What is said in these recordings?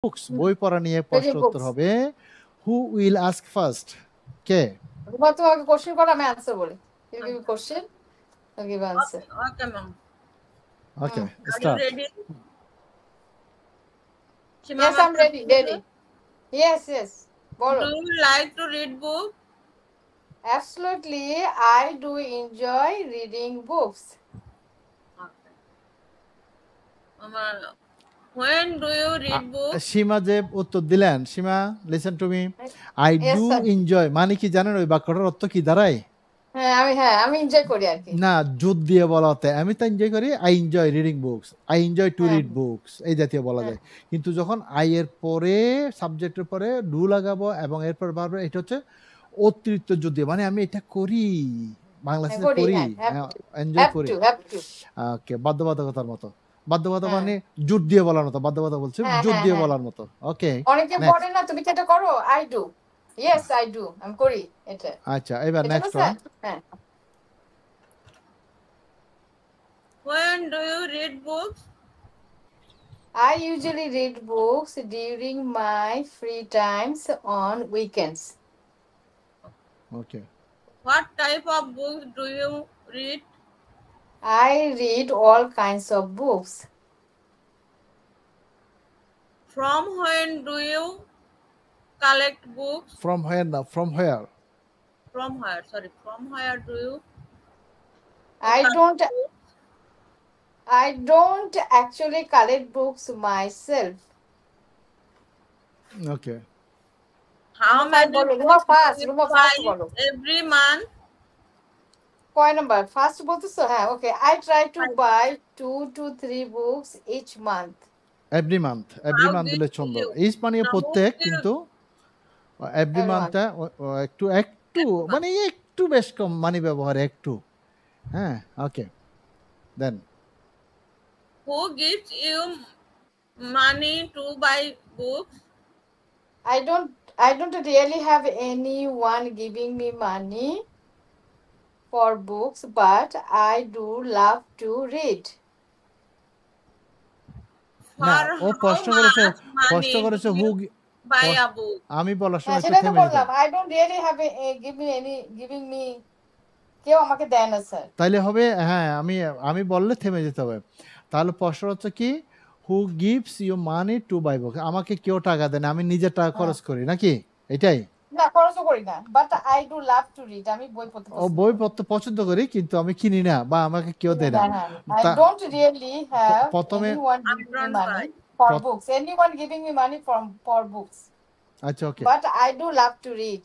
Books, বই পড়া নিয়ে প্রশ্ন উত্তর হবে। Who will ask first? কে? রুমা তোমাকে কোশ্চেন করো, আমি আনসার বলি। You give me question, I give answer. Okay, ma'am. Okay, Are start. you ready? Yes, I'm ready. Yes. Do you like to read books? Absolutely, I do enjoy reading books. Okay. When do you read books? সীমা যে উত্তর দিলেন, Seema listen to me, I do enjoy মানে কি জানেন ওই বাক্যটার অর্থ কি দাঁড়ায়? আমি এনজয় করি আর কি। না, জুত দিয়ে বলা হতে আমি তো এনজয় করি, I enjoy reading books, I enjoy two read books, এই জাতীয় বলা যায়। কিন্তু যখন আই এর পরে সাবজেক্টের পরে ডু লাগাবো এবং এরপর বারবার, এটা হচ্ছে অতিরিক্ত জুত দিয়ে, মানে আমি এটা করি, বাংলাদেশে করি, এনজয় করি। ওকে, বাধ্যবাধকতার মতো। বাধ্যবাধকতা মানে জোর দিয়ে বলার মতো, বাধ্যবাধকতা বলছে জোর দিয়ে বলার মতো। ওকে, অনেকে বলে না তুমি কি এটা করো, I do. Yes I do, আমি করি এটা। আচ্ছা, এবার next one. When do you read books? I usually read books during my free times on weekends. Okay. What type of books do you read? I read all kinds of books. From when do you collect books? From where now? From where? From where? Sorry, from where do you? I don't actually collect books myself. Okay. How many books every month? কয় number? First বলতেছো? হ্যাঁ, ওকে। I try to buy 2 to 3 books each month. Every month দিলে সুন্দর। Each মানে প্রত্যেক, কিন্তু every মান্থটা একটু মানে একটু বেশ কম মানে ব্যবহার একটু। হ্যাঁ, ওকে। দেন who gives you money to buy books? I don't really have anyone giving me money for books, but I do love to read. না, ও প্রশ্ন করেছে হু buy a book. আমি বলার সময় সেটা তো বললাম, I don't really have giving me, কেউ আমাকে দেয় না স্যার। তাইলে হবে, হ্যাঁ, আমি বললে থেমে যেতে হবে। তাহলে প্রশ্ন হচ্ছে কি, who gives you money to buy book? আমাকে কেউ টাকা দেয় না, আমি নিজে টাকা খরচ করি নাকি? এটাই না, খরচও করি না, but I do love to read. আমি বই পড়তে পছন্দ করি। বই পড়তে পছন্দ করি, কিন্তু আমি কিনি না বা আমাকে কেউ দেয় না। I don't really have প্রথমে anyone giving me money for books. Anyone giving me money for books. আচ্ছা, ওকে। But I do love to read.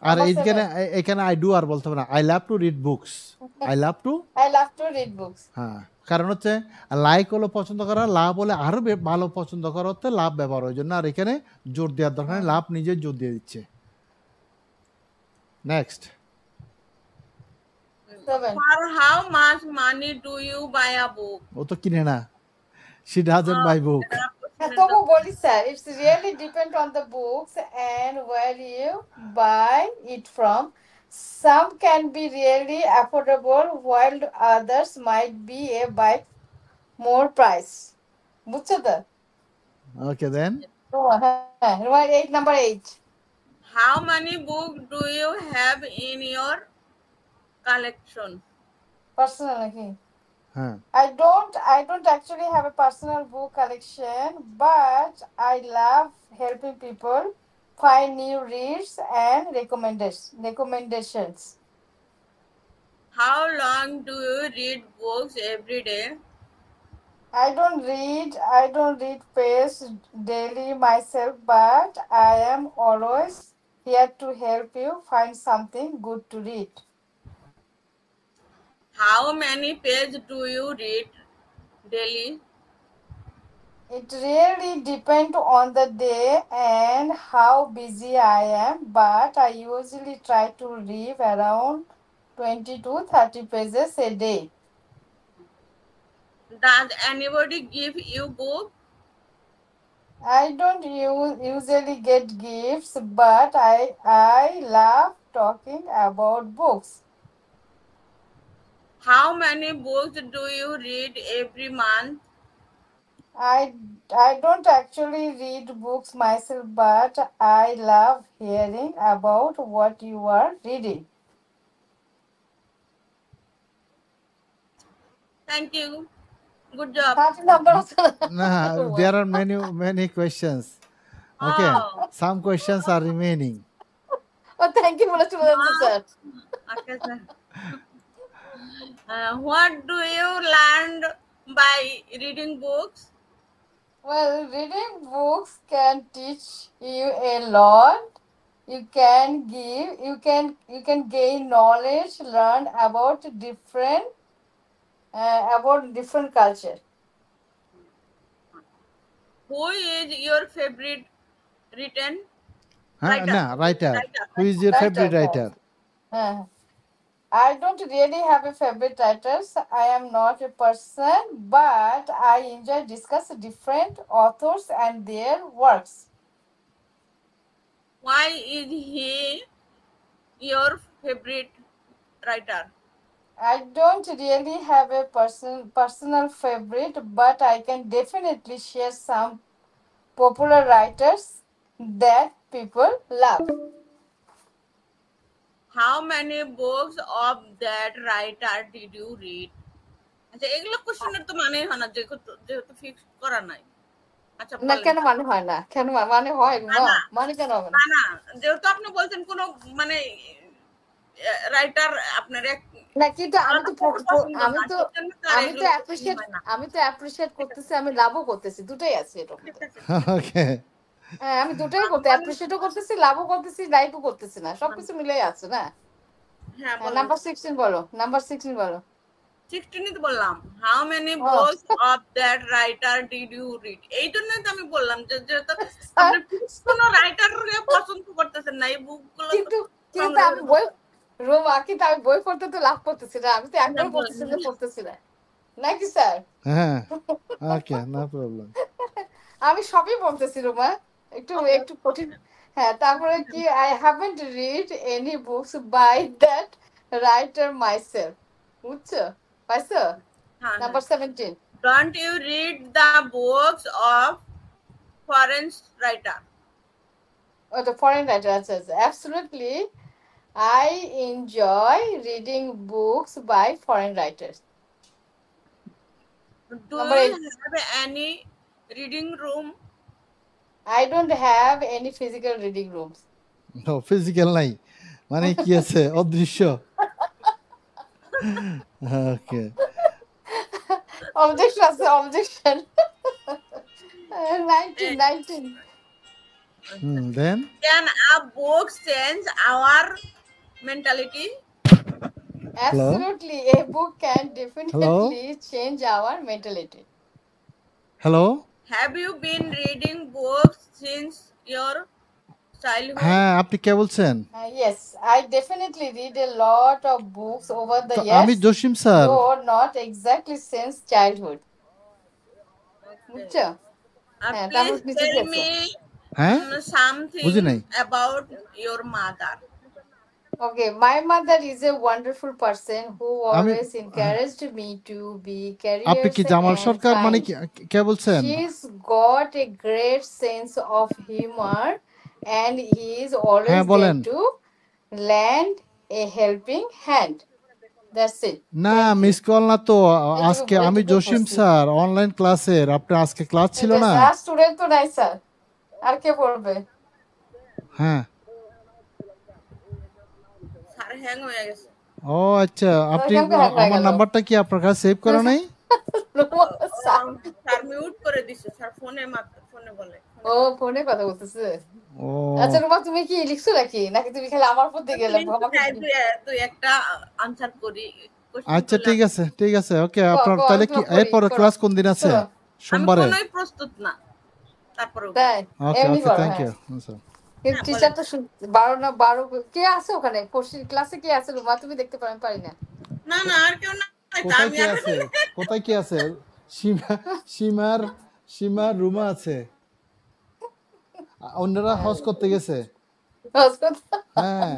আর এখানে আই ডু আর বলতে হবে না, I love to read books. I love to read books. হ্যাঁ, কারণ হচ্ছে like হলো পছন্দ করা, লাভ হলে আরো ভালো পছন্দ করা হচ্ছে লাভ ব্যবহার, ওই জন্য আর এখানে জোর দেওয়ার দরকার নেই, লাভ নিজে জোর দিয়ে দিচ্ছে। Next. For how much money do you buy a book? ও তো কিনে না, she doesn't buy book. তবু বলি sir, it's really depend on the books and where you buy it from. Some can be really affordable while others might be a bit more price. বুঝছো তো? Okay, then. Number 8. How many books do you have in your collection? Personal, okay. I don't actually have a personal book collection, but I love helping people find new reads and recommendations. How long do you read books every day? I don't read pages daily myself, but I am always here to help you find something good to read. How many pages do you read daily? It really depends on the day and how busy I am, but I usually try to read around 20 to 30 pages a day. Does anybody give you book? I don't usually get gifts, but I love talking about books. How many books do you read every month? I don't actually read books myself, but I love hearing about what you are reading. Thank you. Good job. 30 number আছে না? Nah, there are many questions. Okay, Oh, some questions are remaining. Oh, thank you বলে চলে যাচ্ছে sir. okay, sir. What do you learn by reading books? Well, reading books can teach you a lot. You can gain knowledge, learn about different culture. Who is your favorite written Huh? writer? Nah, writer. Writer, Who is your favorite writer? Uh, I don't really have a favorite writers. I am not a person, but I enjoy discuss different authors and their works. Why is he your favorite writer? I don't really have a personal favorite, but I can definitely share some popular writers that people love. How many books of that writer did you read? আচ্ছা এগুলো কোশ্চেনের তো মানেই হয় না যেহেতু fix করা নাই। আচ্ছা না বলেন। কেন মানে হয় না? কেন মানে হয় না, না? না। মানে কেন হবে না? না না যেহেতু আপনি বলছেন কোনো মানে রাইটার আপনার এক না কিন্তু আলাদা করে পছন্দ না, সেজন্য তার এগুলো পছন্দ অ্যাপ্রিশিয়েট হয় না। আমি তো অ্যাপ্রিশিয়েট করতেছি, আমি লাভও করতেছি, দুটোই আছে এটার ঠিক মধ্যে। আছে। Okay. হ্যাঁ আমি দুটোই করতে অ্যাপ্রিশিয়েটও করতেছি, লাভও করতেছি, লাইকও করতেছি না, সবকিছু মিলেই আছে না। হ্যাঁ বলেন। নাম্বার 16 বলো, নাম্বার 16 বলো। 16 ই তো বললাম। How many O books of that writer did you read? এই জন্যই তো আমি বললাম যে যেহেতু আপনি ফিক্স কোনো রাইটারকে পছন্দ করতেছেন না, এই বুকগুলো তো কিন্তু কিন্তু সংগ্রহ আমি বই রোমা, কিন্তু আমি বই পড়তে তো লাভ করতেছি না, আমি তো একবার বলেন। পড়তেছি না, পড়তেছি না নাকি স্যার? হ্যাঁ, okay, no problem. আমি সবই বলতেছি রোমা, একটু Okay. একটু কঠিন। হ্যাঁ তারপরে কি, I haven't read any books by that writer myself. বুঝছো? পাইছো? হ্যাঁ, নাম্বার হ্যাঁ। 17। Don't you read the books of foreign writer? Oh, the foreign writer, আচ্ছা আচ্ছা, absolutely. I enjoy reading books by foreign writers. Do Number you 8. have any reading room? I don't have any physical reading rooms. No, physical নাই মানে কি আছে অদৃশ্য। Okay. Objection আছে, objection. 19. Then Can a book change our mentality? hello, Absolutely, a book can definitely change our mentality. hello. Have you been reading books since your childhood? হ্যাঁ আপনি কে বলছেন? Yes, I definitely read a lot of books over the তো আমি years, Jasim sir. though not exactly since childhood. বুঝছো? হ্যাঁ তারপর Please নিচে কি tell আছে? me হ্যাঁ something বুঝি নাই। about your mother. Okay, my mother is a wonderful person who আমি always encouraged me to be আপনি curious কি জামাল and সরকার মানে kind. কে বলছেন? She's got a great sense of humor and he is always হ্যাঁ there বলেন। to lend a helping hand. That's it. না Thank you. Miss call না তো এটুকু আজকে আমি এটুকু জসিম বলছি। স্যার অনলাইন ক্লাসের আপনার আজকে ক্লাস ছিল এটা না? স্যার স্টুডেন্ট তো নাই স্যার, আর কে পড়বে? হ্যাঁ স্যার হ্যাং হয়ে গেছে। ও আচ্ছা আপনি কেমন hang হয়ে আমার গেল? নাম্বারটা কি আপনার কাছে সেভ করা নাই? স্যার, স্যার মিউট করে দিছে, স্যার ফোনে মাত্র ফোনে বলে। ও ফোনে কথা বলতেছে। ও আচ্ছা রুমা, তুমি কি লিখছো নাকি তুমি খালি আমার উপর দিয়ে গেলে? আমাকে তুই একটা আনসার করি। আচ্ছা ঠিক আছে ওকে আপনার কো, তাহলে আমি কি তোমাকে করি, এরপর করো। ক্লাস কোন দিন আছে? শোনো, আমি সোমবারে। কোনোই প্রস্তুত না। তারপরে তাই ওকে এমনি ওকে করো। থ্যাংক হ্যাঁ ইউ স্যার। কিন্তু হ্যাঁ, টিচার বলেন। তো 12 কে আছে ওখানে? ক্লাসে কে আছে রুমা? তুমি দেখতে পারো, আমি পারি না। না না আর কেউ না। কোথায় আমি কি আর আছে? কোথায় কি আছে? সীমার রুমা আছে। অন্যরা হজ করতে গেছে। হ্যাঁ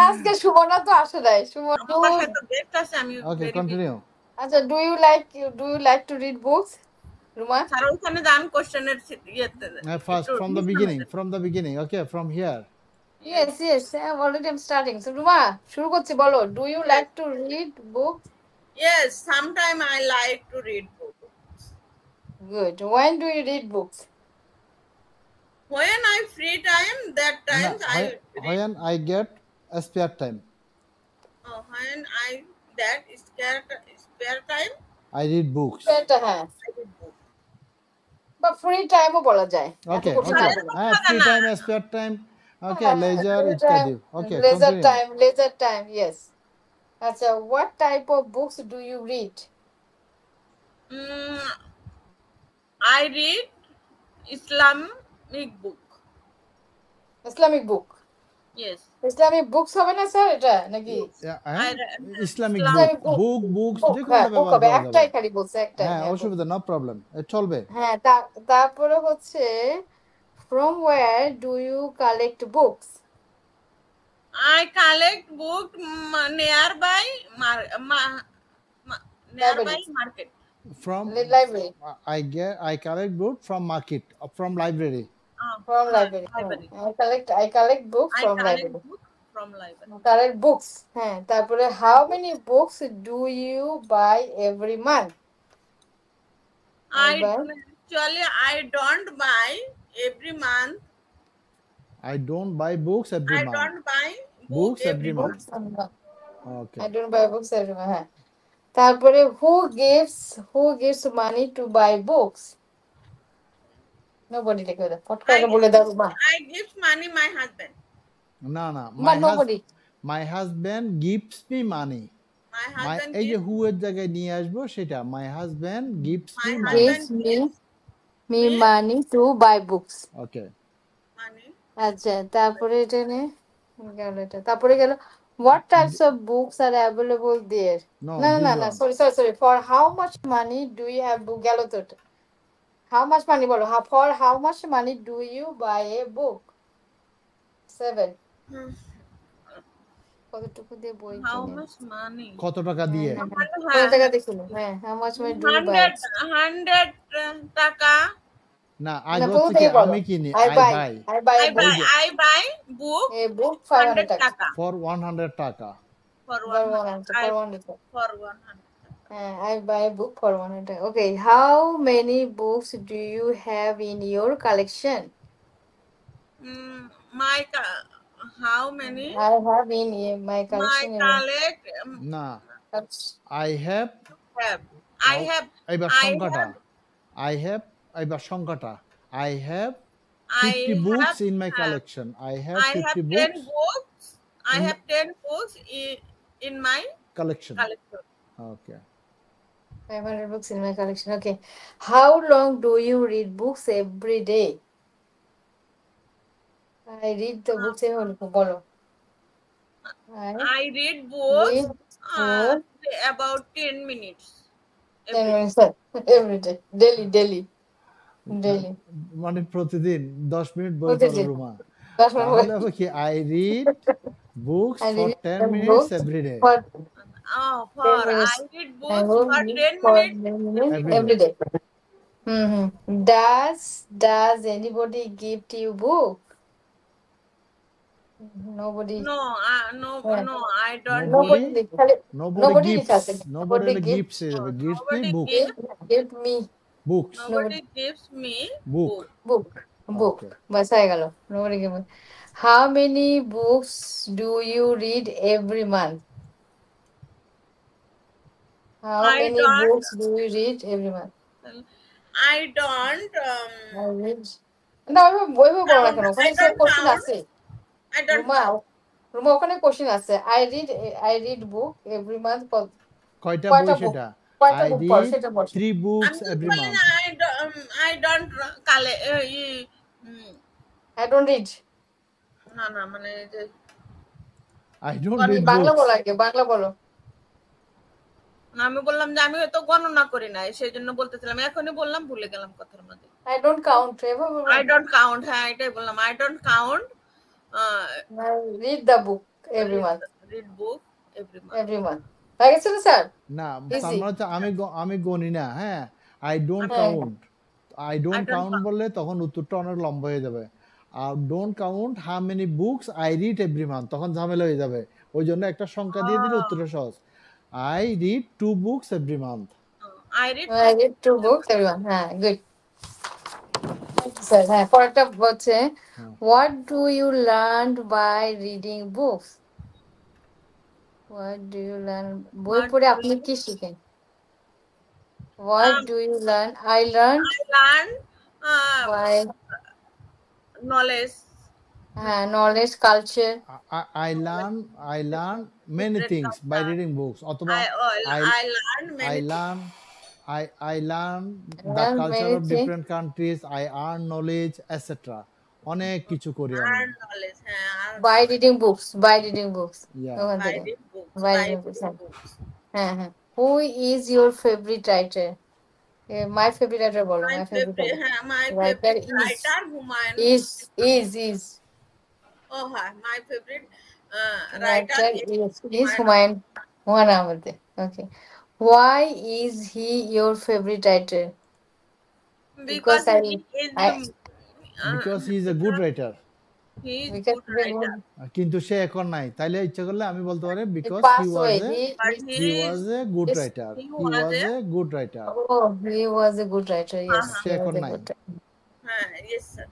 আজকে সুমনা তো আসে নাই। আমার বাসায় তো গেস্ট আছে, আমি ওকে very busy। কন্টিনিউ। আচ্ছা, do you like to read books? Ruma sir ওখানে যান কোশ্চেনের ইয়েতে First, from the beginning. Okay, from here. yes already I'm starting. So Ruma শুরু করছি, বলো, do you like to read books? Yes, sometime I like to read books. Good. When do you read books? When I free time, that No, times I read. when I get a spare time, When I that spare time, I read books. এটা হ্যাঁ, I read books. বা free টাইমও বলা যায়, এত Okay, কঠিন okay. হবে না। Free time, spare time. Okay, leisure, ইত্যাদি. Okay, leisure continue. time, yes. আচ্ছা, what type of books do you read? Mm, I read Islamic book. Islamic book. Yes. Islamic books হবে না স্যার এটা নাকি? Islamic Islamic book, books, যে হ্যাঁ, কোনোটা book ব্যবহার হবে, করা একটাই যাবে। খালি বলছে, একটাই। হ্যাঁ, হ্যাঁ, অসুবিধা, no problem, চলবে। হ্যাঁ, তারপরে হচ্ছে from where do you collect books? I collect book nearby nearby market. From Library. I collect book from market, from library. From library. I collect books from library. Book from library. Collect books. হ্যাঁ, তারপরে how many books do you buy every month? Actually I don't buy every month. I don't buy books every month. I don't buy books every month. Okay. I don't buy books every month. হ্যাঁ, তারপরে who gives money to buy books? Nobody লিখে দাও, ফট করে বলে দাও মা। I give money my husband. না nobody. My husband gives me money. My husband এই যে who এর জায়গায় নিয়ে আসবো সেটা, my husband gives me money. Gives me money to buy books. Okay. Money. আচ্ছা, তারপরে এটা নে গেল, এটা তারপরে গেল what types of books are available there? না sorry for how much money do you have book? গেল তো এটা। how much money বলো, for how much money do you buy a book? 7 কতটুকু দিয়ে বই How কিনে? much money? কত টাকা দিয়ে? কত টাকা দেখিল? হ্যাঁ, how much money do you buy? 100 টাকা। না, আগে থেকে আমি কিনি, I buy book a book 500 টাকা। for 100 টাকা. For 100. I buy a book for 100 টাকা। Okay, how many books do you have in your collection? How many? I have in my collection. My collect. না, I have এবার সংখ্যাটা, এবার সংখ্যাটা, I have 50 books in my collection. I have 50 books. I have 10 books in my collection. Okay. 500 books in my collection. Okay. How long do you read books every day? I read the books বলো। I read books about 10 minutes. 10 minutes every day. Daily. মানে প্রতিদিন 10 minute বই পড়ো রুমা। তাহলে হবে কি, I read books for 10 minutes every day. I read books for 10 minutes every day. Does anybody gift you book? Nobody. No, I don't. Nobody gives me books. Nobody gives me book. বাস হয়ে গেল। Nobody gives me. How many books do you read every month? How many books do you read every month? I don't. না, বই বড় না কেন, ওখানে question আছে। রুমা ওখানে কোশ্চেন আছে। I read book every month. কয়টা বই সেটা? I read 3 books every month. I don't I don't read. না মানে যে I don't read Bangla books. বলো আগে, বাংলা বলো। না, আমি বললাম যে আমি হয়তো গণনা করি নাই, সেজন্য বলতেছিলাম, এখনই বললাম, ভুলে গেলাম কথার মধ্যে। I don't count. I don't count. হ্যাঁ, এটাই বললাম, I don't count. I read the book every month. Read book every month. Every month. লাগেছিল স্যার? না, তার মানে আমি গণি না। হ্যাঁ, আই ডোন্ট আমি count I I don't don't count বললে তখন উত্তরটা অনেক লম্বা হয়ে যাবে। আর don't count how many books I read every month, তখন ঝামেলা হয়ে যাবে। ওই জন্য একটা সংখ্যা দিয়ে দিলে oh, উত্তরটা সহজ। I read 2 books every month. I read I two read books 2 every books everyone, হ্যাঁ গুড স্যার। হ্যাঁ পরেরটা হচ্ছে হ্যাঁ। what do you learn by reading books? What do you learn? বই What পড়ে do আপনি you কি শিখেন? What um, do you learn? I learned I learn by knowledge, হ্যাঁ knowledge, culture, I learn many different things by culture. reading books, অথবা I I learn I many things. learn I learn and the learn culture many of things different countries, I earn knowledge, etc. অনেক কিছু করি আমি। And knowledge, and by knowledge. reading books, by reading books Yeah. ওখান By থেকে reading books, by by reading books, reading books. হ্যাঁ হ্যাঁ। Who is your favorite writer? My favorite writer বলো, My my favorite favorite, my writer favorite writer, Humayun. is Oh, hi. My favorite writer writer is is Humayun. Humayun Ahmed. Okay. Why is he your favorite writer? Because Because he is I Because he is a good writer. he is because good writer. কিন্তু সে এখন নাই, তাইলে ইচ্ছা করলে আমি বলতে পারি he because he passed was away. A But he he was is a good Yes. Writer, he he was was a a good writer. Oh, he was a good writer. Yes, uh-huh. Say he was এখন a নাই। good writer. Yes, sir.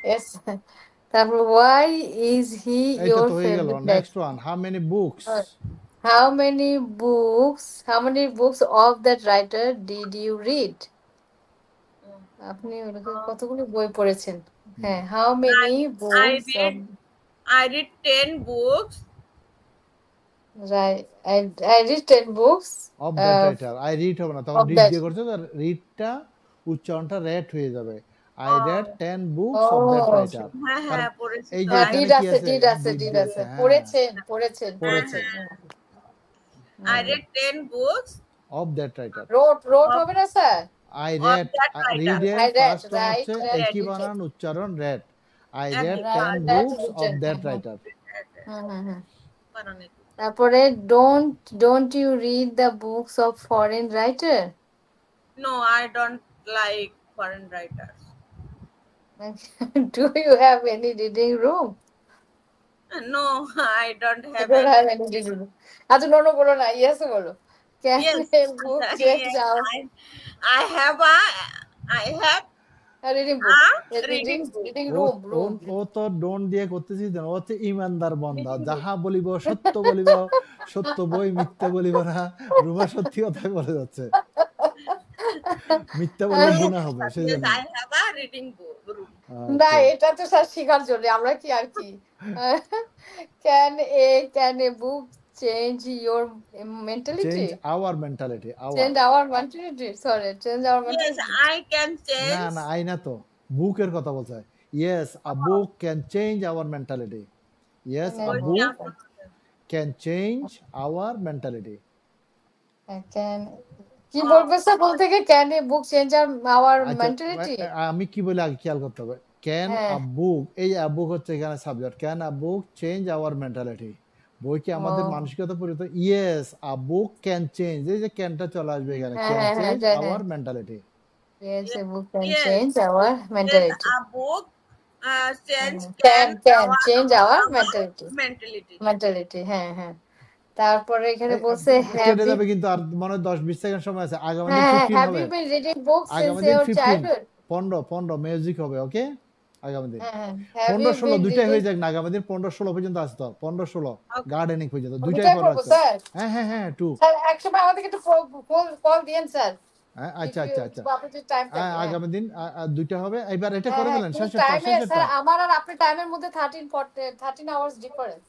Yes. তারপর why is he এইটা your তো হয়ে গেল। favorite next writer? One, how many books How many books of that writer did you read? আপনি ওরকম কতগুলো বই পড়েছেন? হ্যাঁ, how many books of I read 10 books. right I read 10 books of that writer. I read হবে না, তখন of read that. দিয়ে করছে, রিডটা উচ্চারণটা রেড হয়ে যাবে। I Oh. Red 10 books of that Oh, writer. হ্যাঁ কারণ হ্যাঁ পড়েছি এই তো। যে হ্যাঁ, এখানে did কি আছে, আছে, did আছে, ডিড did দিয়ে আছে। আছে। হ্যাঁ পড়েছেন। পড়েছে। I read 10 books of that writer. Wrote of, হবে না sir? I of read, that writer. Read এর I read, first one right, হচ্ছে right, একই read. বানান উচ্চারণ read. I And read right, 10 that books is of it. That writer. বানানে। তারপরে don't you read the books of foreign writer? No, I don't like foreign writers. Do you have any reading room? No, I don't You have don't any. have any reading room. আচ্ছা no no বলো না, yes বলো। Can Yes, a book change yes, our I have a reading a book? A reading book. reading O room. ও তো don't দিয়ে করতেছি যেন, ও হচ্ছে ইমানদার বান্দা, যাহা বলিব সত্য বলিব, সত্য বই মিথ্যা বলিব না। রুমা সত্যি কথাই বলে যাচ্ছে, মিথ্যা বললে গুনাহ হবে Yes, সেজন্য। I have a reading book room. না Okay. এটা তো স্যার শিখার জন্য, আমরা কি আর কি। can a book change your mentality? Change our mentality. Change our mentality. Sorry, change our Yes, mentality. I can না change. না আই না তো, বুকের কথা বলছে। Yes, a book can change our mentality. Yes, a Can a book book can change our mentality. can কি বলবে sir বল থেকে can a book change our আচ্ছা, mentality? আমি কি বলে আগে খেয়াল করতে হবে। ক্যান হ্যাঁ। আ বুক, এই আ বুক হচ্ছে এখানে subject. Can a book change our mentality, বই কি আমাদের ও। মানসিকতা পরিবর্তন। Yes, a book can change, এই যে ক্যানটা চলে আসবে এখানে, হ্যাঁ, ক্যান হ্যাঁ, চেঞ্জ হ্যাঁ, our mentality. Yes, a book can Yes. change our Yes, mentality. a book change Can our change our mentality. mentality. Mentality, হ্যাঁ হ্যাঁ। তারপরে এখানে বলছে কেটে যাবে কিন্তু, আর মনে হয় 10-20 সেকেন্ড সময় আছে। আগামী দিন হ্যাঁ 15 have হবে, you been reading books since আগামী দিন your 15 childhood? 15 মিউজিক হবে। ওকে, আগামী দিন হ্যাঁ have you 15-16 been দুইটাই হয়ে reading? যাক না, আগামী দিন 15-16 পর্যন্ত আসতো, 15-16 গার্ডেনিং পর্যন্ত দুইটাই দুটাই পড়া পড়বো আছে। স্যার। হ্যাঁ টু। স্যার একসময় আমাদেরকে একটু কল দিয়েন স্যার। হ্যাঁ আচ্ছা আপনাদের টাইম থাকে। আগামী দিন দুইটা হবে। এবার এটা করে হ্যাঁ ফেলেন, কিন্তু শেষেরটা টাইমে স্যার আমার আর আপনার টাইমের মধ্যে 13 hours ডিফারেন্স।